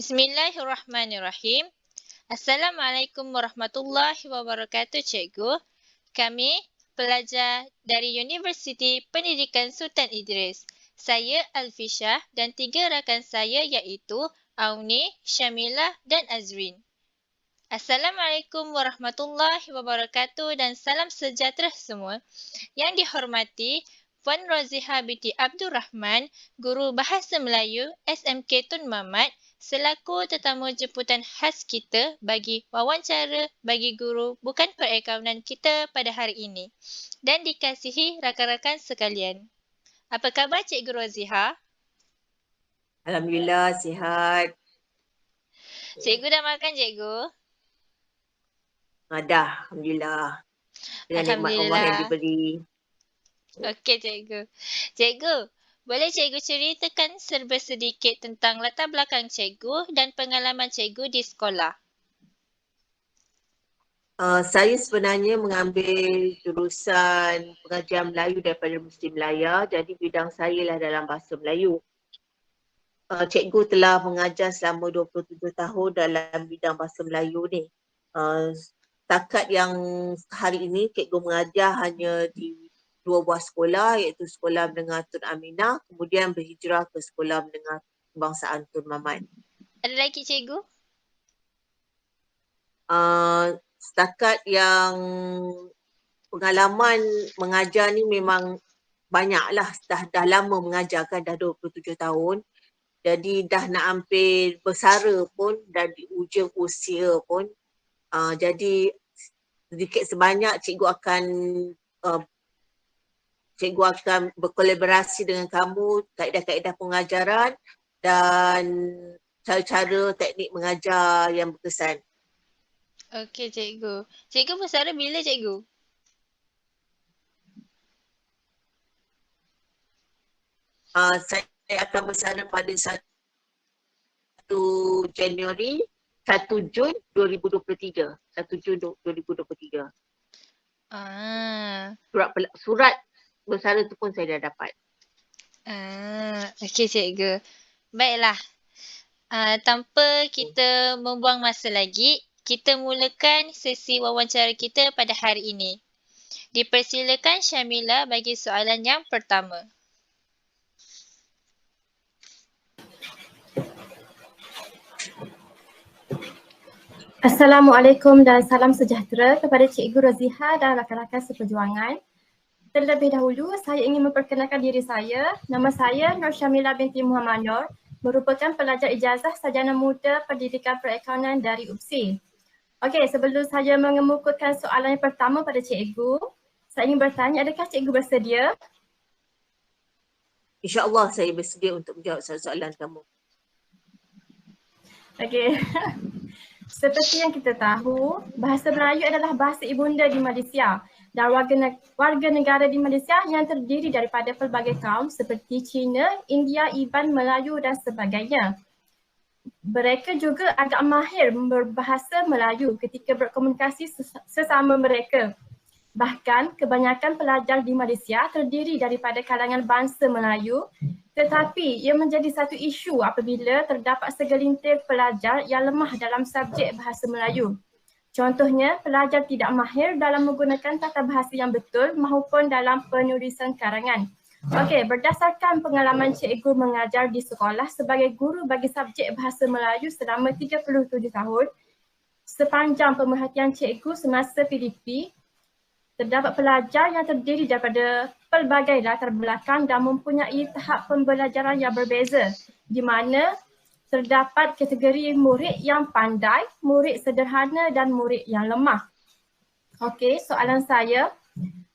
Bismillahirrahmanirrahim. Assalamualaikum warahmatullahi wabarakatuh, Cikgu. Kami pelajar dari Universiti Pendidikan Sultan Idris. Saya Alfisyah dan 3 rakan saya iaitu Auni, Syamilah dan Azrin. Assalamualaikum warahmatullahi wabarakatuh dan salam sejahtera semua. Yang dihormati Puan Roziha binti Abdul Rahman, Guru Bahasa Melayu SMK Tun Mamat, selaku tetamu jemputan khas kita bagi wawancara bagi guru bukan perakaunan kita pada hari ini dan dikasihi rakan-rakan sekalian. Apa khabar Cikgu Roziha? Alhamdulillah, sihat. Cikgu dah makan, Cikgu? Dah, Alhamdulillah. Dengan nikmat Allah yang Alhamdulillah. diberi. Okey, Cikgu. Cikgu, boleh Cikgu ceritakan serba sedikit tentang latar belakang Cikgu dan pengalaman Cikgu di sekolah? Saya sebenarnya mengambil jurusan pengajian Melayu daripada Mesti Melaya. Jadi bidang saya lah dalam bahasa Melayu. Cikgu telah mengajar selama 27 tahun dalam bidang bahasa Melayu ni. Setakat yang hari ini cikgu mengajar hanya di 2 buah sekolah, iaitu Sekolah Menengah Tun Aminah, kemudian berhijrah ke Sekolah Menengah Kebangsaan Tun Mamat. Ada lagi Cikgu? Setakat yang pengalaman mengajar ni memang banyak lah. Dah lama mengajar kan, dah 27 tahun. Jadi dah nak hampir bersara pun, dah di ujung usia pun. Jadi sedikit sebanyak cikgu akan berkolaborasi dengan kamu, kaedah-kaedah pengajaran dan cara-cara teknik mengajar yang berkesan. Okey, Cikgu. Cikgu bersara bila, Cikgu? Saya akan bersara pada 1 Januari, 1 Jun 2023. 1 Jun 2023. Surat bersara tu pun saya dah dapat. Okey, Cikgu. Baiklah. Tanpa kita membuang masa lagi, kita mulakan sesi wawancara kita pada hari ini. Dipersilakan Syamilah bagi soalan yang pertama. Assalamualaikum dan salam sejahtera kepada Cikgu Roziha dan rakan-rakan seperjuangan. Terlebih dahulu, saya ingin memperkenalkan diri saya. Nama saya Nur Syamilah binti Muhammad Nur, merupakan pelajar ijazah sarjana muda pendidikan perakaunan dari UPSI. Okey, sebelum saya mengemukakan soalan yang pertama pada Cikgu, saya ingin bertanya, adakah Cikgu bersedia? InsyaAllah saya bersedia untuk menjawab soalan kamu. Okey. Seperti yang kita tahu, bahasa Melayu adalah bahasa ibunda di Malaysia dan warga negara di Malaysia yang terdiri daripada pelbagai kaum seperti Cina, India, Iban, Melayu dan sebagainya. Mereka juga agak mahir berbahasa Melayu ketika berkomunikasi sesama mereka. Bahkan kebanyakan pelajar di Malaysia terdiri daripada kalangan bangsa Melayu, tetapi ia menjadi satu isu apabila terdapat segelintir pelajar yang lemah dalam subjek bahasa Melayu. Contohnya, pelajar tidak mahir dalam menggunakan tata bahasa yang betul maupun dalam penulisan karangan. Okey, berdasarkan pengalaman cikgu mengajar di sekolah sebagai guru bagi subjek bahasa Melayu selama 37 tahun, sepanjang pemerhatian cikgu semasa PDP, terdapat pelajar yang terdiri daripada pelbagai latar belakang dan mempunyai tahap pembelajaran yang berbeza, di mana terdapat kategori murid yang pandai, murid sederhana dan murid yang lemah. Okey, soalan saya,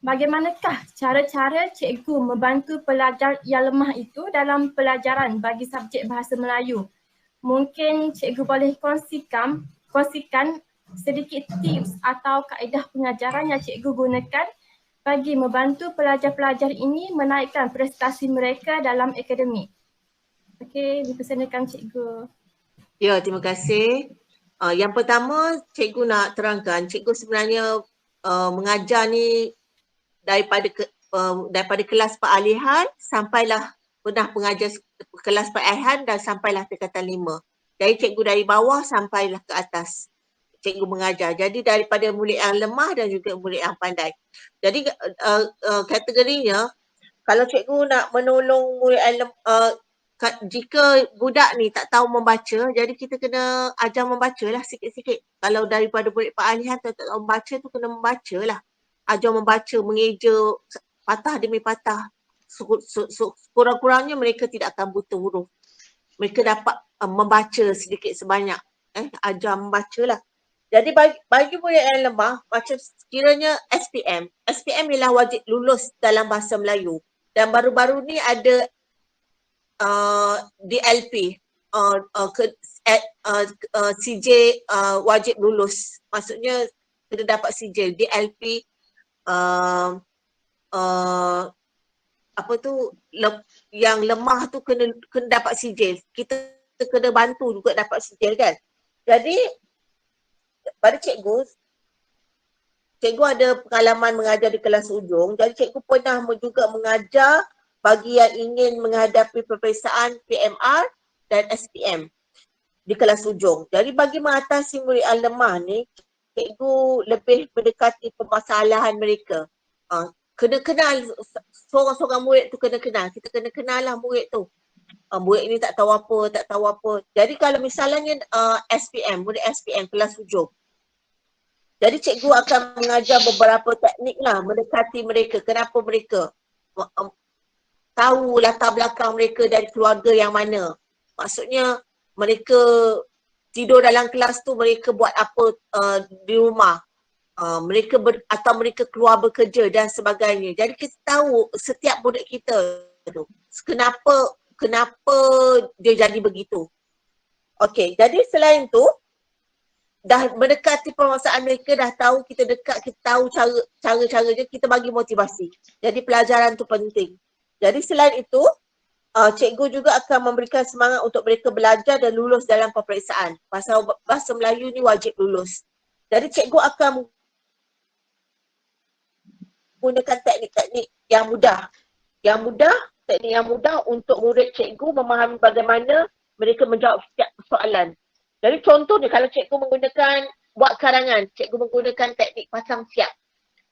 bagaimanakah cara-cara cikgu membantu pelajar yang lemah itu dalam pelajaran bagi subjek bahasa Melayu? Mungkin cikgu boleh kongsikan sedikit tips atau kaedah pengajaran yang cikgu gunakan bagi membantu pelajar-pelajar ini menaikkan prestasi mereka dalam akademik. Okey, dipersilakan cikgu. Ya, terima kasih. Yang pertama, cikgu nak terangkan, cikgu sebenarnya mengajar ni daripada kelas peralihan sampailah pernah pengajar kelas peralihan dan sampailah tingkatan 5. Jadi cikgu dari bawah sampailah ke atas. Cikgu mengajar. Jadi daripada murid yang lemah dan juga murid yang pandai. Jadi kategorinya, kalau cikgu nak menolong murid yang jika budak ni tak tahu membaca, jadi kita kena ajar membaca lah sikit-sikit. Kalau daripada murid peralihan tak tahu membaca tu kena membaca lah. Ajar membaca, mengeja patah demi patah. Kurang-kurangnya mereka tidak akan buta huruf. Mereka dapat membaca sedikit sebanyak. Ajar membaca lah. Jadi bagi murid yang lemah, macam sekiranya SPM. SPM ialah wajib lulus dalam bahasa Melayu. Dan baru-baru ni ada DLP, CJ wajib lulus. Maksudnya kena dapat CJ. DLP apa tu, yang lemah tu kena dapat CJ. Kita kena bantu juga dapat CJ kan. Jadi pada cikgu ada pengalaman mengajar di kelas ujung. Jadi cikgu pernah juga mengajar bagi yang ingin menghadapi peperiksaan PMR dan SPM di kelas ujung. Jadi bagi mengatasi murid yang lemah ni, cikgu lebih mendekati permasalahan mereka. Kena kenal, seorang-seorang murid tu kena kenal. Kita kena kenal lah murid tu. Murid ni tak tahu apa. Jadi kalau misalnya SPM, murid SPM kelas ujung. Jadi cikgu akan mengajar beberapa teknik lah mendekati mereka. Kenapa mereka? Tahu latar belakang mereka dari keluarga yang mana. Maksudnya mereka tidur dalam kelas tu, mereka buat apa di rumah. Atau mereka keluar bekerja dan sebagainya. Jadi kita tahu setiap murid kita tu kenapa dia jadi begitu. Okey, jadi selain tu dah mendekati permasalahan mereka, dah tahu kita dekat, kita tahu cara-caranya, kita bagi motivasi. Jadi pelajaran tu penting. Jadi selain itu, cikgu juga akan memberikan semangat untuk mereka belajar dan lulus dalam peperiksaan. Pasal bahasa Melayu ni wajib lulus. Jadi cikgu akan gunakan teknik-teknik yang mudah. Teknik yang mudah untuk murid cikgu memahami bagaimana mereka menjawab setiap soalan. Jadi contohnya kalau cikgu buat karangan, cikgu menggunakan teknik pasang siap.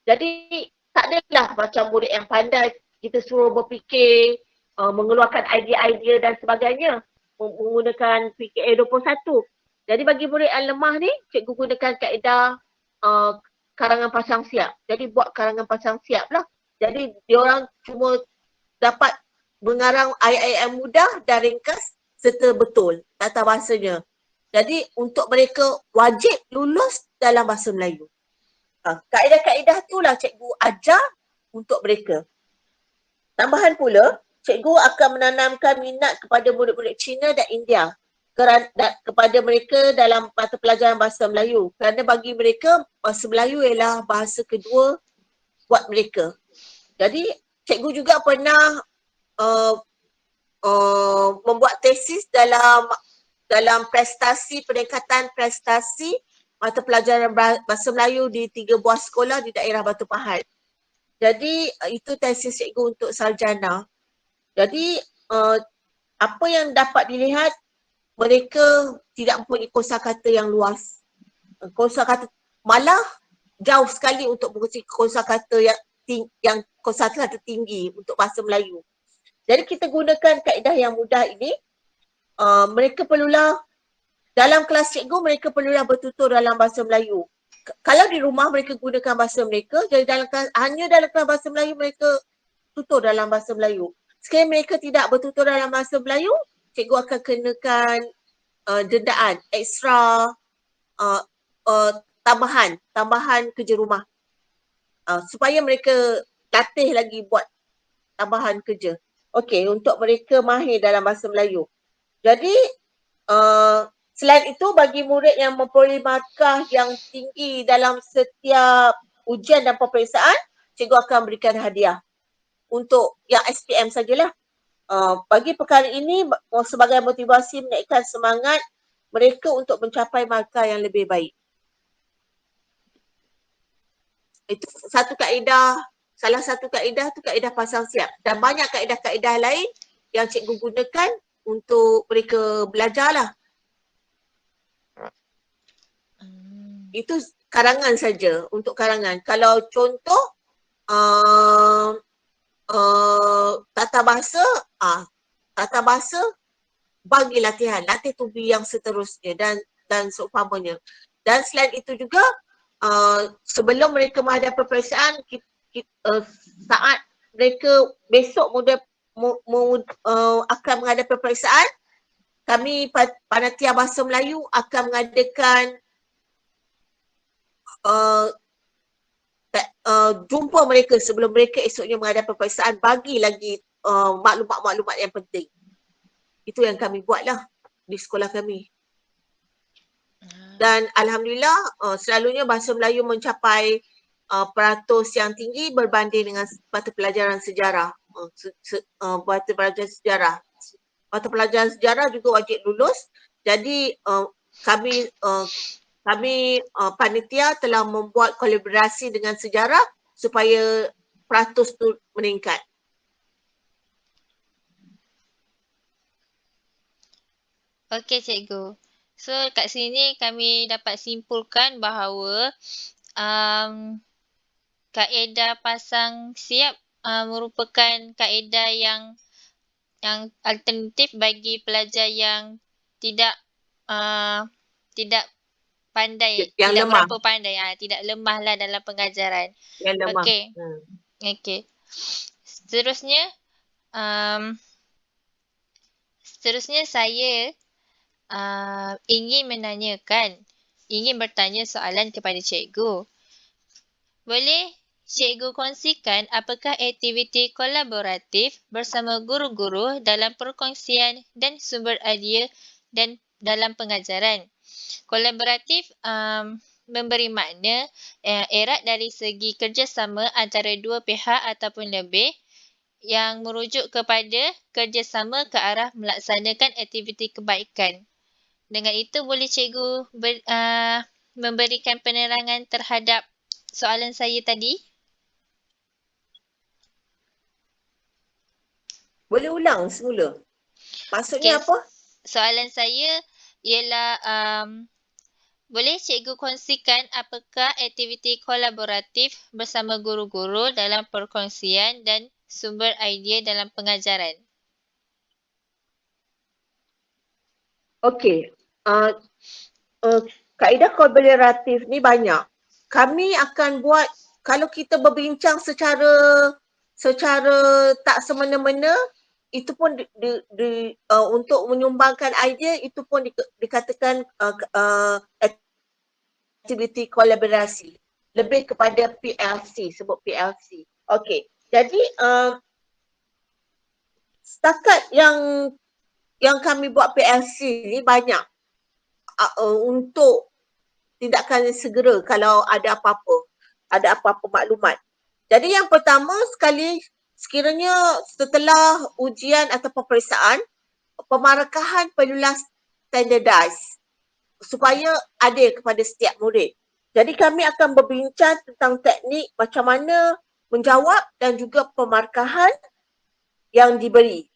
Jadi tak adalah macam murid yang pandai, kita suruh berfikir, mengeluarkan idea-idea dan sebagainya, menggunakan PKA 21. Jadi bagi murid yang lemah ni, cikgu gunakan kaedah karangan pasang siap. Jadi buat karangan pasang siap lah. Jadi diorang cuma dapat mengarang ayat-ayat yang mudah dan ringkas serta betul tata bahasanya. Jadi untuk mereka wajib lulus dalam bahasa Melayu. Kaedah-kaedah itulah cikgu ajar untuk mereka. Tambahan pula, cikgu akan menanamkan minat kepada murid-murid Cina dan India kepada mereka dalam mata pelajaran bahasa Melayu. Kerana bagi mereka, bahasa Melayu ialah bahasa kedua buat mereka. Jadi cikgu juga pernah membuat tesis dalam peningkatan prestasi mata pelajaran bahasa Melayu di 3 buah sekolah di daerah Batu Pahat. Jadi itu tesis cikgu untuk sarjana. Jadi apa yang dapat dilihat, mereka tidak mempunyai kosakata yang luas. Kosakata malah jauh sekali untuk menggunakan kosakata yang kosakata tinggi untuk bahasa Melayu. Jadi kita gunakan kaedah yang mudah ini. Mereka perlulah, dalam kelas cikgu mereka perlulah bertutur dalam bahasa Melayu. Kalau di rumah mereka gunakan bahasa mereka, jadi hanya dalam kelas bahasa Melayu mereka tutur dalam bahasa Melayu. Sekiranya mereka tidak bertutur dalam bahasa Melayu, cikgu akan kenakan dendaan, ekstra, tambahan kerja rumah. Supaya mereka latih lagi buat tambahan kerja. Okey, untuk mereka mahir dalam bahasa Melayu. Jadi selain itu, bagi murid yang memperoleh markah yang tinggi dalam setiap ujian dan peperiksaan, cikgu akan berikan hadiah. Untuk yang SPM sajalah. Bagi perkara ini sebagai motivasi menaikkan semangat mereka untuk mencapai markah yang lebih baik. Itu satu kaedah, salah satu kaedah tu kaedah pasang siap. Dan banyak kaedah-kaedah lain yang cikgu gunakan untuk mereka belajar lah. itu karangan saja, untuk karangan. Kalau contoh tata bahasa, bagi latihan, latih to be yang seterusnya dan seumpamanya. Dan selain itu juga sebelum mereka menghadapi peperiksaan, saat mereka besok akan menghadapi peperiksaan, kami Panitia Bahasa Melayu akan mengadakan jumpa mereka sebelum mereka esoknya menghadapi peperiksaan, bagi lagi maklumat-maklumat yang penting. Itu yang kami buatlah di sekolah kami. Dan alhamdulillah selalunya bahasa Melayu mencapai peratus yang tinggi berbanding dengan mata pelajaran sejarah. Mata pelajaran sejarah. Mata pelajaran sejarah juga wajib lulus. Jadi kami panitia telah membuat kolaborasi dengan sejarah supaya peratus tu meningkat. Okey cikgu. So kat sini kami dapat simpulkan bahawa kaedah pasang siap merupakan kaedah yang alternatif bagi pelajar yang tidak pandai, Yang tidak lemah. berapa pandai, tidak lemahlah dalam pengajaran. Yang lemah. Okey. Okey. Seterusnya saya ingin bertanya soalan kepada cikgu. Boleh cikgu kongsikan apakah aktiviti kolaboratif bersama guru-guru dalam perkongsian dan sumber idea dan dalam pengajaran? Kolaboratif memberi makna erat dari segi kerjasama antara dua pihak ataupun lebih yang merujuk kepada kerjasama ke arah melaksanakan aktiviti kebaikan. Dengan itu boleh cikgu memberikan penerangan terhadap soalan saya tadi? Boleh ulang semula? Maksudnya apa? Soalan saya ialah boleh cikgu kongsikan apakah aktiviti kolaboratif bersama guru-guru dalam perkongsian dan sumber idea dalam pengajaran? Okey. Kaedah kolaboratif ni banyak. Kami akan buat, kalau kita berbincang secara tak semena-mena, itu pun untuk menyumbangkan idea, itu pun dikatakan aktiviti kolaborasi. Lebih kepada PLC, sebut PLC. Okey. Jadi setakat yang kami buat PLC ni banyak untuk tindakan segera kalau ada apa-apa maklumat. Jadi yang pertama sekali, sekiranya setelah ujian atau peperiksaan, pemarkahan perlulah standardized supaya adil kepada setiap murid. Jadi kami akan berbincang tentang teknik macam mana menjawab dan juga pemarkahan yang diberi.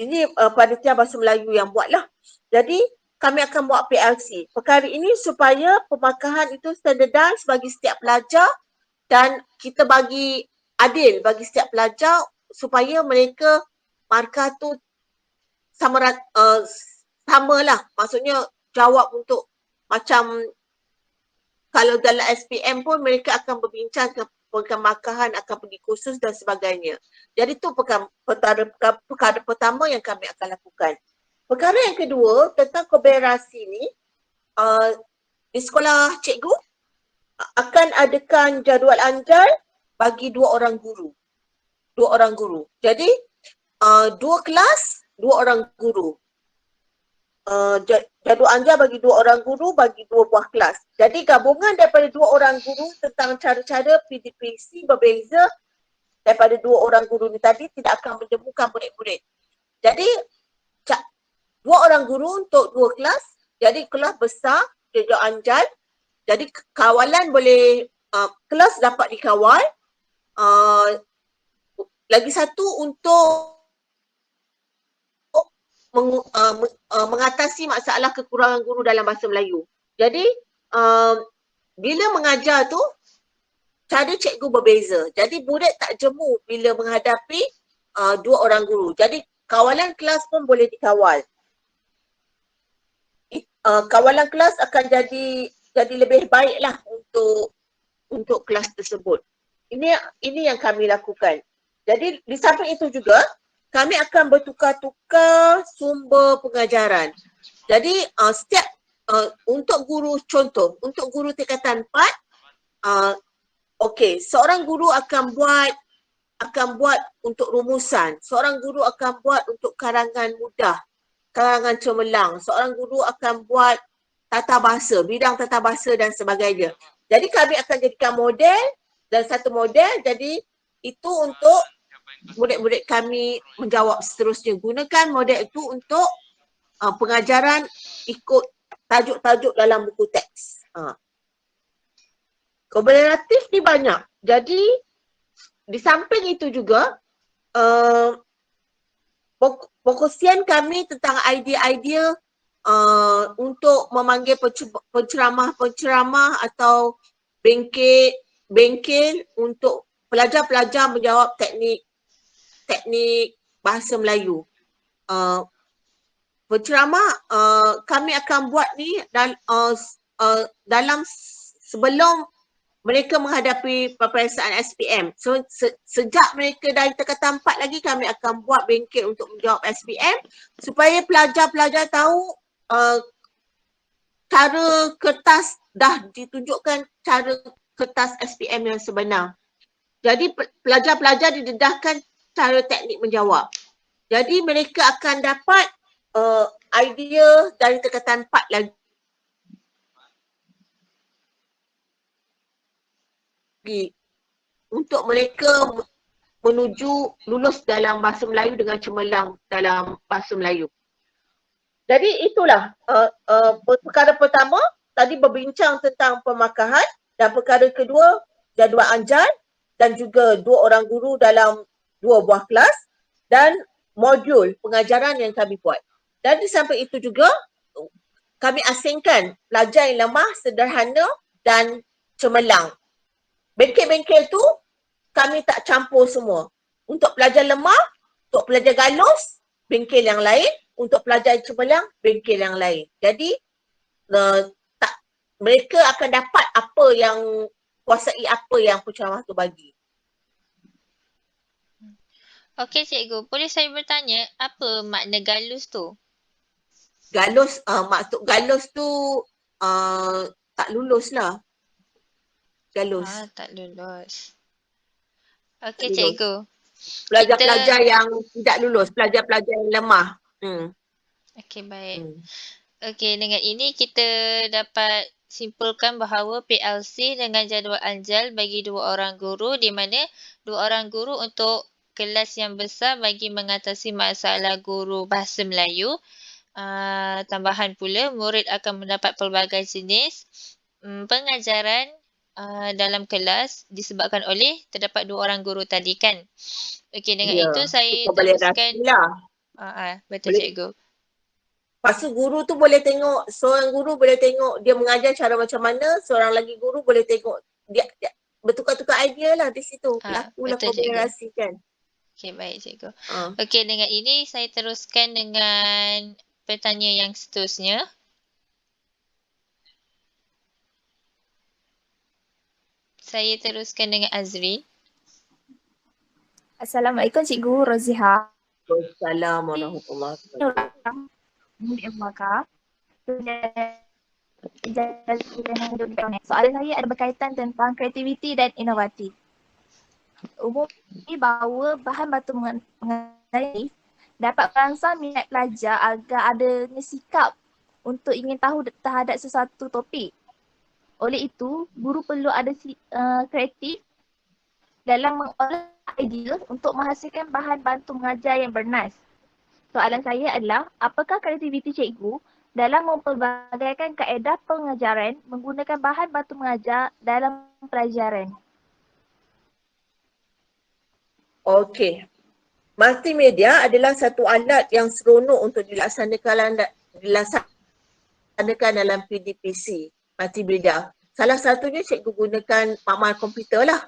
Ini Panitia Bahasa Melayu yang buatlah. Jadi kami akan buat PLC. Perkara ini supaya pemarkahan itu standardized bagi setiap pelajar dan kita bagi adil bagi setiap pelajar supaya mereka markah tu samalah. Maksudnya jawab untuk macam kalau dalam SPM pun mereka akan berbincang ke pemarkahan akan pergi kursus dan sebagainya. Jadi itu perkara pertama yang kami akan lakukan. Perkara yang kedua tentang kolaborasi ni, di sekolah cikgu akan adakan jadual anjal bagi dua orang guru. Jadi 2 kelas, 2 orang guru. Jadual anjal bagi 2 orang guru bagi 2 buah kelas. Jadi gabungan daripada 2 orang guru tentang cara-cara PDPC berbeza daripada 2 orang guru ni tadi tidak akan menemukan murid-murid. Jadi 2 orang guru untuk 2 kelas. Jadi kelas besar, jadual anjal. Jadi kawalan boleh, kelas dapat dikawal. Lagi satu untuk mengatasi masalah kekurangan guru dalam bahasa Melayu. Jadi bila mengajar tu, cara cikgu berbeza. Jadi murid tak jemu bila menghadapi dua orang guru. Jadi kawalan kelas pun boleh dikawal. Kawalan kelas akan jadi lebih baiklah untuk kelas tersebut. Ini yang kami lakukan. Jadi di samping itu juga kami akan bertukar-tukar sumber pengajaran. Jadi setiap untuk guru contoh, untuk guru tingkatan 4, okey, seorang guru akan buat untuk rumusan, seorang guru akan buat untuk karangan mudah, karangan cemerlang, seorang guru akan buat tata bahasa, bidang tata bahasa dan sebagainya. Jadi kami akan jadikan model dan satu model, jadi itu untuk murid-murid kami menjawab seterusnya. Gunakan model itu untuk pengajaran ikut tajuk-tajuk dalam buku teks. Kooperatif ni banyak. Jadi di samping itu juga fokusian kami tentang idea-idea untuk memanggil penceramah-penceramah atau bengkel untuk pelajar-pelajar menjawab teknik bahasa Melayu. Penceramah kami akan buat ni dalam sebelum mereka menghadapi peperiksaan SPM. So sejak mereka dari tingkatan 4 lagi kami akan buat bengkel untuk menjawab SPM supaya pelajar-pelajar tahu cara kertas, dah ditunjukkan cara kertas SPM yang sebenar. Jadi pelajar-pelajar didedahkan cara teknik menjawab. Jadi mereka akan dapat idea dari tingkatan 4 lagi untuk mereka menuju lulus dalam bahasa Melayu dengan cemerlang dalam bahasa Melayu. Jadi itulah perkara pertama tadi berbincang tentang pemakahan, dan perkara kedua jadual anjar dan juga 2 orang guru dalam 2 buah kelas dan modul pengajaran yang kami buat. Dan di samping itu juga kami asingkan pelajar yang lemah, sederhana dan cemerlang. Bengkel-bengkel tu kami tak campur semua. Untuk pelajar lemah, untuk pelajar galus, bengkel yang lain. Untuk pelajar cemerlang, bengkel yang lain. Jadi mereka akan dapat apa yang, kuasai apa yang penceramah tu bagi. Okey cikgu, boleh saya bertanya apa makna galus tu? Galus, maksud galus tu tak lulus lah. Galus. Tak lulus. Okey cikgu. Pelajar-pelajar yang tidak lulus, pelajar-pelajar yang lemah. Okey, baik. Okey, dengan ini kita dapat simpulkan bahawa PLC dengan jadual anjal bagi 2 orang guru, di mana 2 orang guru untuk kelas yang besar bagi mengatasi masalah guru bahasa Melayu. Tambahan pula, murid akan mendapat pelbagai jenis pengajaran dalam kelas disebabkan oleh terdapat 2 orang guru tadi kan. Okey, dengan itu saya teruskan. Betul cikgu. Lepas tu guru tu boleh tengok, seorang guru boleh tengok dia mengajar cara macam mana, seorang lagi guru boleh tengok dia bertukar-tukar idea lah di situ. Lakulah kooperasi kan. Okey, baik cikgu. Okey, dengan ini saya teruskan dengan pertanyaan yang seterusnya. Saya teruskan dengan Azrin. Assalamualaikum Cikgu Roziha. Assalamualaikum warahmatullahi wabarakatuh. Soalan saya ada berkaitan tentang kreativiti dan inovatif. Umumnya bahawa bahan batu mengajar dapat merangsang minat pelajar agar adanya sikap untuk ingin tahu terhadap sesuatu topik. Oleh itu, guru perlu ada kreatif dalam mengolah idea untuk menghasilkan bahan bantu mengajar yang bernas. Soalan saya adalah, apakah kreativiti cikgu dalam mempelbagaikan kaedah pengajaran menggunakan bahan bantu mengajar dalam pelajaran? Okey. Multimedia adalah satu alat yang seronok untuk dilaksanakan dalam PDPC, multimedia. salah satunya cikgu gunakan makmal komputer lah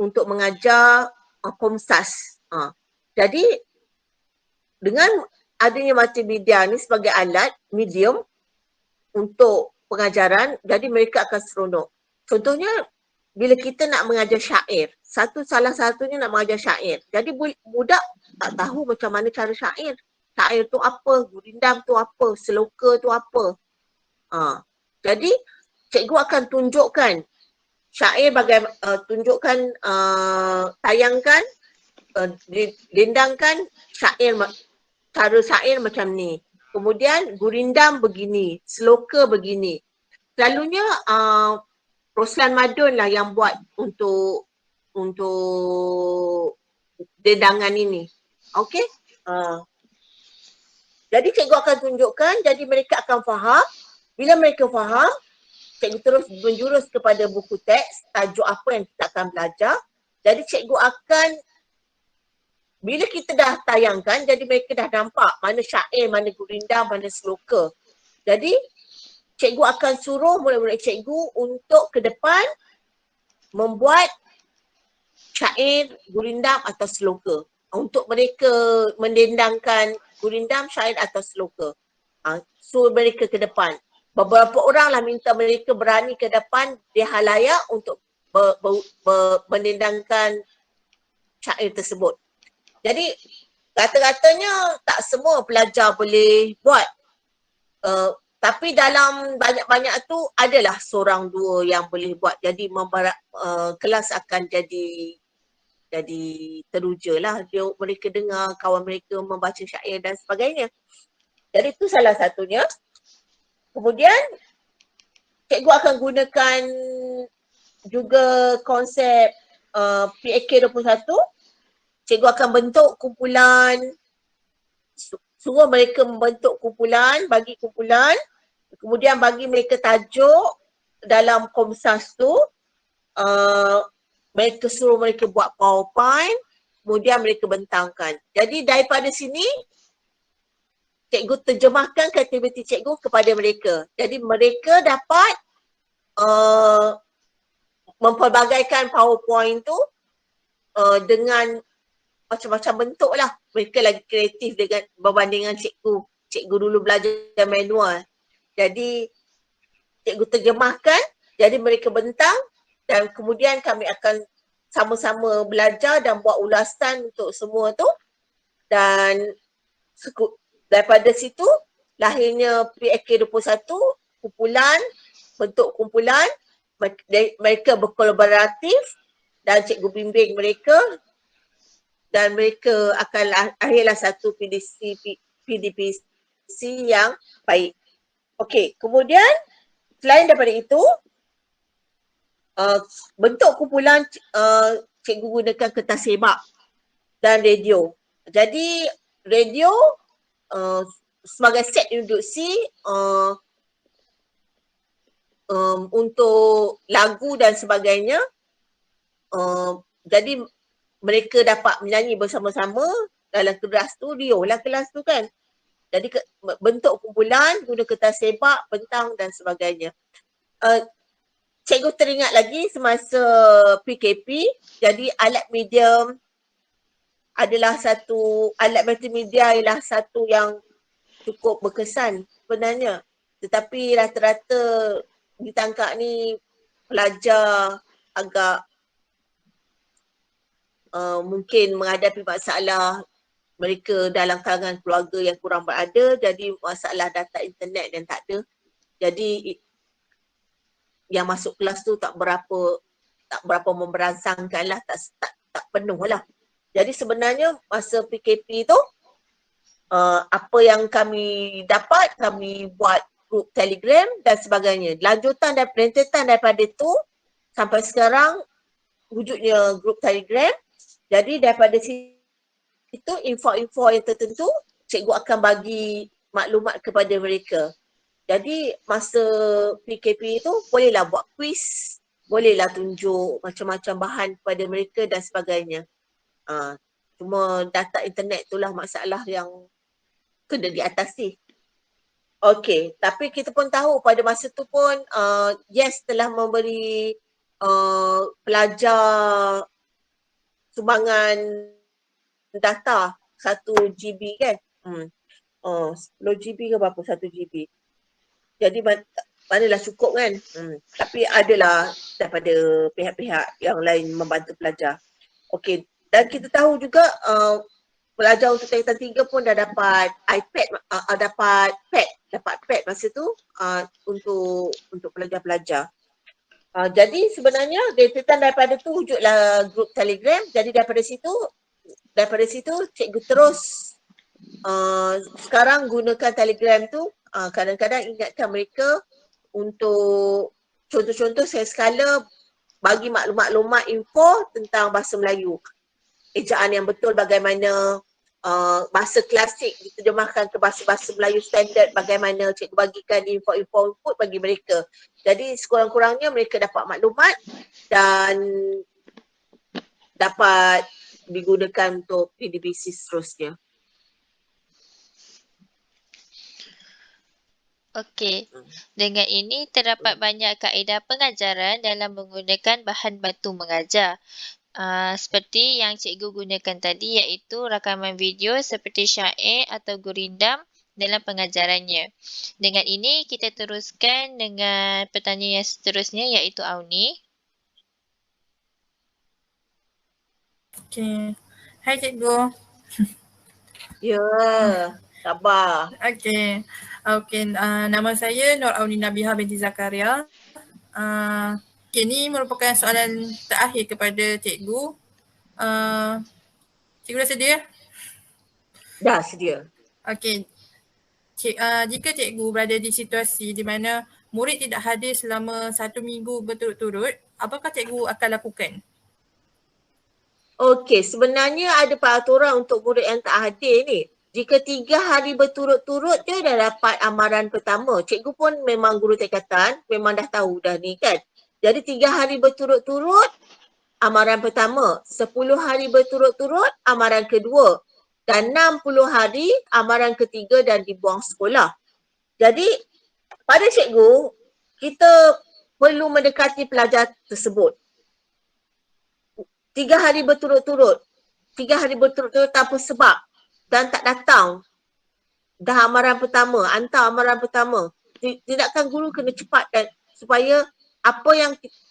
untuk mengajar Komsas. Jadi dengan adanya multimedia ni sebagai alat, medium untuk pengajaran, jadi mereka akan seronok. Contohnya bila kita nak mengajar syair, salah satunya nak mengajar syair. Jadi budak tak tahu macam mana cara syair. Syair tu apa, gurindam tu apa, seloka tu apa. Jadi cikgu akan tunjukkan syair tunjukkan, tayangkan, dendangkan syair, cara syair macam ni. Kemudian gurindam begini, seloka begini. Selalunya Roslan Madun lah yang buat untuk dendangan ini. Okey? Jadi cikgu akan tunjukkan, jadi mereka akan faham. Bila mereka faham, cikgu terus menjurus kepada buku teks, tajuk apa yang kita akan belajar. Jadi cikgu akan, bila kita dah tayangkan, jadi mereka dah nampak mana syair, mana gurindam, mana seloka. Jadi cikgu akan suruh murid-murid cikgu untuk ke depan membuat syair, gurindam atau seloka. Untuk mereka mendendangkan gurindam, syair atau seloka. Suruh mereka ke depan. Beberapa orang lah minta mereka berani ke depan di halayak untuk mendendangkan syair tersebut. Jadi kata-katanya tak semua pelajar boleh buat. Tapi dalam banyak-banyak tu adalah seorang dua yang boleh buat. Jadi kelas akan jadi teruja lah. Mereka dengar kawan mereka membaca syair dan sebagainya. Jadi itu salah satunya. Kemudian cikgu akan gunakan juga konsep PAK 21. Cikgu akan bentuk kumpulan, suruh mereka membentuk kumpulan, bagi kumpulan. Kemudian bagi mereka tajuk dalam Komsas tu. Mereka suruh mereka buat PowerPoint, kemudian mereka bentangkan. Jadi daripada sini, cikgu terjemahkan aktiviti cikgu kepada mereka. Jadi mereka dapat mempelbagaikan PowerPoint tu dengan macam-macam bentuk lah. Mereka lagi kreatif dengan berbandingan cikgu. Cikgu dulu belajar manual. Jadi cikgu terjemahkan, jadi mereka bentang. Dan kemudian kami akan sama-sama belajar dan buat ulasan untuk semua tu. Dan daripada situ lahirnya PAK 21, kumpulan, bentuk kumpulan. Mereka berkolaboratif dan cikgu bimbing mereka. Dan mereka akan akhirlah satu PDPC yang baik. Okey, kemudian selain daripada itu, bentuk kumpulan cikgu gunakan kertas semak dan radio. Jadi radio sebagai set induksi untuk lagu dan sebagainya. Jadi mereka dapat menyanyi bersama-sama dalam kelas tu, Rio lah kelas tu kan. Jadi bentuk kumpulan, guna kertas semak, bentang dan sebagainya. Cikgu teringat lagi semasa PKP, jadi alat medium adalah alat multimedia ialah satu yang cukup berkesan sebenarnya. Tetapi rata-rata ditangkap ni pelajar agak mungkin menghadapi masalah mereka dalam kalangan keluarga yang kurang berada, jadi masalah data internet yang tak ada. Jadi yang masuk kelas tu tak berapa memberansangkan lah, tak penuh lah. Jadi sebenarnya masa PKP tu apa yang kami dapat, kami buat grup Telegram dan sebagainya. Lanjutan dan rentetan daripada tu sampai sekarang wujudnya grup Telegram. Jadi daripada situ info-info yang tertentu cikgu akan bagi maklumat kepada mereka. Jadi masa PKP tu bolehlah buat quiz, bolehlah tunjuk macam-macam bahan kepada mereka dan sebagainya. Cuma data internet itulah masalah yang kena diatasi. Okey, tapi kita pun tahu pada masa tu pun YES telah memberi pelajar sumbangan data 1 GB kan. 10 GB ke berapa 1 GB. Jadi manalah cukup kan. Tapi adalah daripada pihak-pihak yang lain membantu pelajar. Okey, dan kita tahu juga pelajar untuk tingkatan 3 pun dah dapat iPad, dapat pad masa tu untuk pelajar-pelajar. Jadi sebenarnya deretan daripada tu wujudlah grup Telegram. Jadi daripada situ cikgu terus sekarang gunakan Telegram tu, kadang-kadang ingatkan mereka untuk contoh-contoh saya sekala bagi maklumat info tentang bahasa Melayu. Ejaan yang betul bagaimana, bahasa klasik diterjemahkan ke bahasa-bahasa Melayu standard, bagaimana cikgu bagikan info-info input bagi mereka. Jadi sekurang-kurangnya mereka dapat maklumat dan dapat digunakan untuk PDBC seterusnya. Okey, dengan ini terdapat banyak kaedah pengajaran dalam menggunakan bahan bantu mengajar. Seperti yang cikgu gunakan tadi iaitu rakaman video seperti syair atau gurindam dalam pengajarannya. Dengan ini kita teruskan dengan pertanyaan yang seterusnya iaitu Auni. Okey. Hai cikgu. Ya, sabar. Okey. Nama saya Nur Auni Nabiha binti Zakaria. Ini merupakan soalan terakhir kepada cikgu. Cikgu dah sedia? Dah sedia. Okey. Jika cikgu berada di situasi di mana murid tidak hadir selama 1 minggu berturut-turut, apakah cikgu akan lakukan? Okey, sebenarnya ada peraturan untuk murid yang tak hadir ni. Jika 3 hari berturut-turut je dah dapat amaran pertama. Cikgu pun memang guru tingkatan, memang dah tahu dah ni kan. Jadi 3 hari berturut-turut, amaran pertama. 10 hari berturut-turut, amaran kedua. Dan 60 hari, amaran ketiga dan dibuang sekolah. Jadi pada cikgu, kita perlu mendekati pelajar tersebut. 3 hari berturut-turut. 3 hari berturut-turut tanpa sebab dan tak datang. Dah amaran pertama, hantar amaran pertama. Tindakan guru kena cepat dan supaya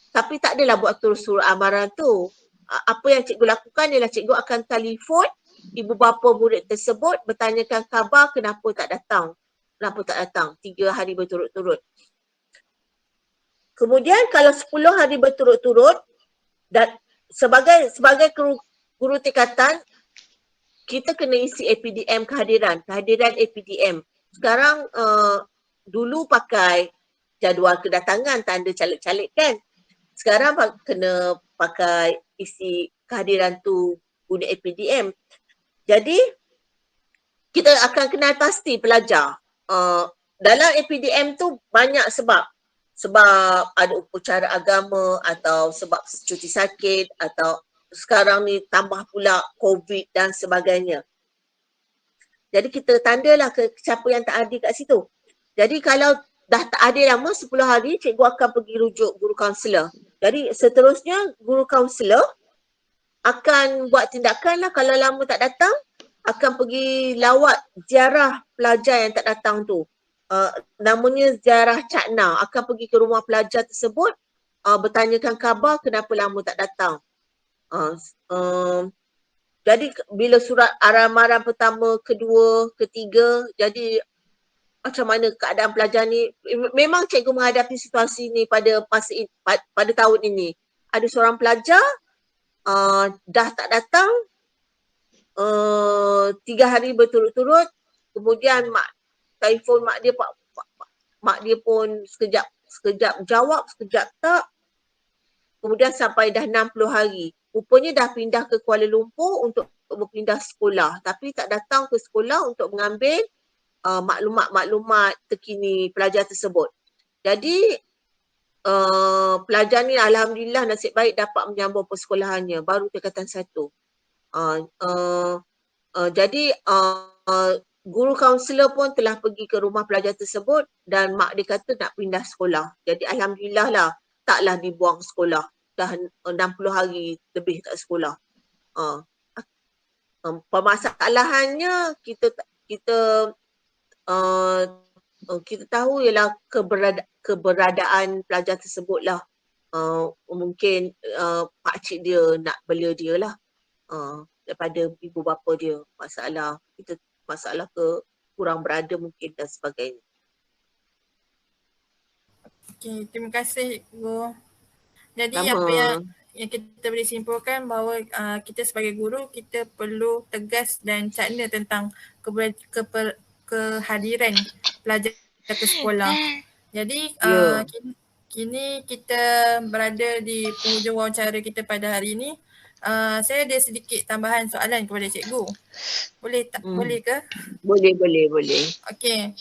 tapi tak adalah buat terus surat amaran tu. Apa yang cikgu lakukan ialah cikgu akan telefon ibu bapa murid tersebut bertanyakan khabar kenapa tak datang. 3 hari berturut-turut. Kemudian kalau 10 hari berturut-turut dan sebagai guru tingkatan kita kena isi APDM kehadiran APDM. Sekarang dulu pakai jadual kedatangan tanda caleg-caleg kan. Sekarang kena pakai isi kehadiran tu guna APDM. Jadi kita akan kenal pasti pelajar. Dalam APDM tu banyak sebab ada upacara agama atau sebab cuti sakit atau sekarang ni tambah pula COVID dan sebagainya. Jadi kita tandalah ke siapa yang tak hadir kat situ. Jadi kalau dah tak hadir lama 10 hari, cikgu akan pergi rujuk guru kaunselor. Jadi seterusnya guru kaunselor akan buat tindakan lah kalau lama tak datang, akan pergi lawat ziarah pelajar yang tak datang tu. Namanya ziarah cakna, akan pergi ke rumah pelajar tersebut, bertanyakan khabar kenapa lama tak datang. Jadi bila surat amaran pertama, kedua, ketiga, jadi macam mana keadaan pelajar ni. Memang cikgu menghadapi situasi ni pada tahun ini. Ada seorang pelajar dah tak datang 3 hari berturut-turut, kemudian telefon mak dia pun sekejap jawab, sekejap tak. Kemudian sampai dah 60 hari. Rupanya dah pindah ke Kuala Lumpur untuk berpindah sekolah, tapi tak datang ke sekolah untuk mengambil maklumat-maklumat terkini pelajar tersebut. Jadi pelajar ni alhamdulillah nasib baik dapat menyambung persekolahannya baru tingkatan 1. Jadi guru kaunselor pun telah pergi ke rumah pelajar tersebut dan mak dia kata nak pindah sekolah. Jadi alhamdulillah lah taklah dibuang sekolah. Dah 60 hari lebih tak sekolah. Permasalahannya kita tahu ialah keberadaan pelajar tersebut lah. Mungkin pakcik dia nak bela dia lah daripada ibu bapa dia. Masalah kurang berada mungkin dan sebagainya. Okey, terima kasih Cikgu. Jadi Sama. apa yang kita boleh simpulkan bahawa kita sebagai guru kita perlu tegas dan cakna tentang kehadiran pelajar ke sekolah. Jadi kini kita berada di penghujung wawancara kita pada hari ini. Saya ada sedikit tambahan soalan kepada cikgu. Boleh tak? Boleh ke? Boleh. Okey.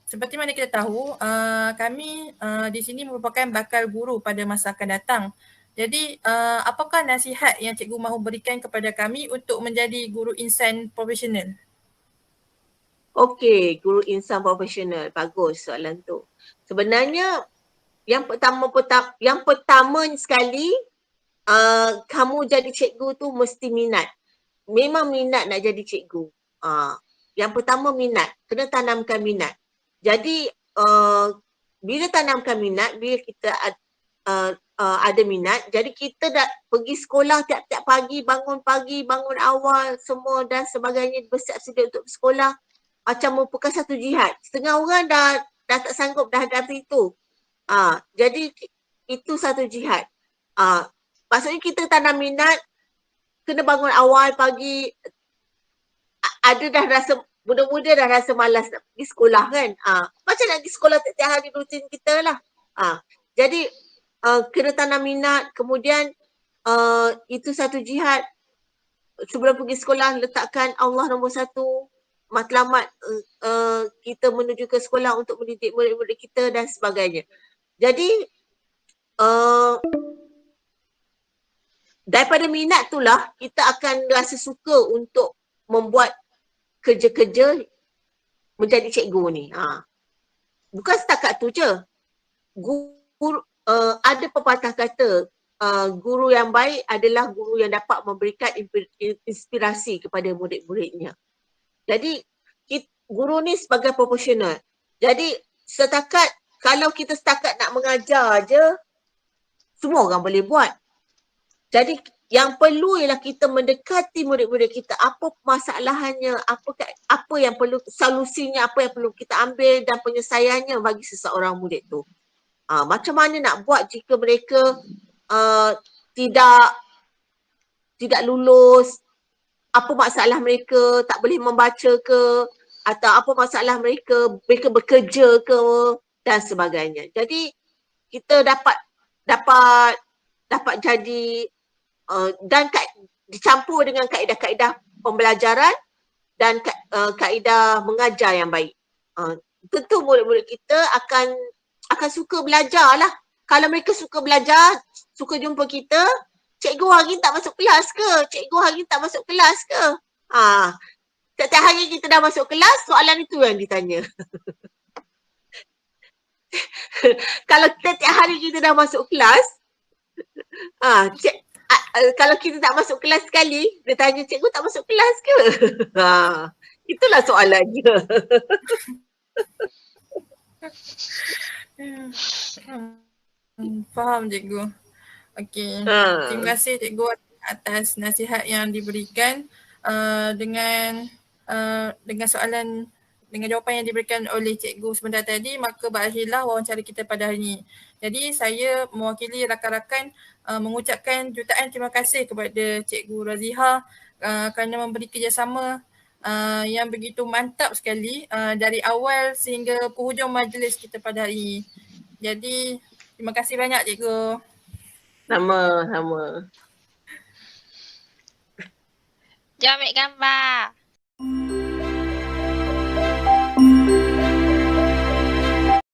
Seperti mana kita tahu, kami di sini merupakan bakal guru pada masa akan datang. Jadi, apakah nasihat yang cikgu mahu berikan kepada kami untuk menjadi guru insan profesional? Okey, guru insan profesional. Bagus soalan tu. Sebenarnya yang pertama sekali, kamu jadi cikgu tu mesti minat. Memang minat nak jadi cikgu. Yang pertama minat. Kena tanamkan minat. Jadi bila tanamkan minat, bila kita ada minat, jadi kita dah pergi sekolah tiap-tiap pagi, bangun awal semua dan sebagainya, bersiap sedia untuk sekolah. Macam merupakan satu jihad. Setengah orang dah tak sanggup dah dari itu. Jadi itu satu jihad. Maksudnya kita tanam minat, kena bangun awal pagi, ada dah rasa, muda-muda dah rasa malas nak pergi sekolah kan. Macam nak pergi sekolah tiap-tiap hari rutin kita lah. Jadi kena tanam minat, kemudian itu satu jihad. Sebelum pergi sekolah letakkan Allah nombor satu, matlamat kita menuju ke sekolah untuk mendidik murid-murid kita dan sebagainya. Jadi daripada minat itulah kita akan rasa suka untuk membuat kerja-kerja menjadi cikgu ni. Bukan setakat tu je. Ada pepatah kata, guru yang baik adalah guru yang dapat memberikan inspirasi kepada murid-muridnya. Jadi guru ni sebagai profesional. Jadi kalau kita setakat nak mengajar je, semua orang boleh buat. Jadi yang perlu ialah kita mendekati murid-murid kita, apa permasalahannya, apa yang perlu solusinya, apa yang perlu kita ambil dan penyelesaiannya bagi seseorang murid tu. Macam mana nak buat jika mereka tidak lulus, apa masalah mereka, tak boleh membaca ke, atau apa masalah mereka bekerja ke dan sebagainya. Jadi kita dapat jadi dan dicampur dengan kaedah-kaedah pembelajaran dan kaedah mengajar yang baik. Tentu murid-murid kita akan suka belajar lah. Kalau mereka suka belajar, suka jumpa kita, cikgu hari tak masuk kelas ke? Cikgu hari tak masuk kelas ke? Setiap hari kita dah masuk kelas, soalan itu yang ditanya. Kalau setiap hari kita dah masuk kelas, kalau kita tak masuk kelas sekali, dia tanya cikgu tak masuk kelas ke? Itulah soalannya. Faham cikgu. Okey. Terima kasih cikgu atas nasihat yang diberikan dengan soalan, dengan jawapan yang diberikan oleh cikgu sebentar tadi, maka berakhirlah wawancara kita pada hari ini. Jadi saya mewakili rakan-rakan mengucapkan jutaan terima kasih kepada Cikgu Raziha kerana memberi kerjasama yang begitu mantap sekali dari awal sehingga penghujung majlis kita pada hari ini. Jadi terima kasih banyak cikgu. Sama-sama. Jom ambil gambar.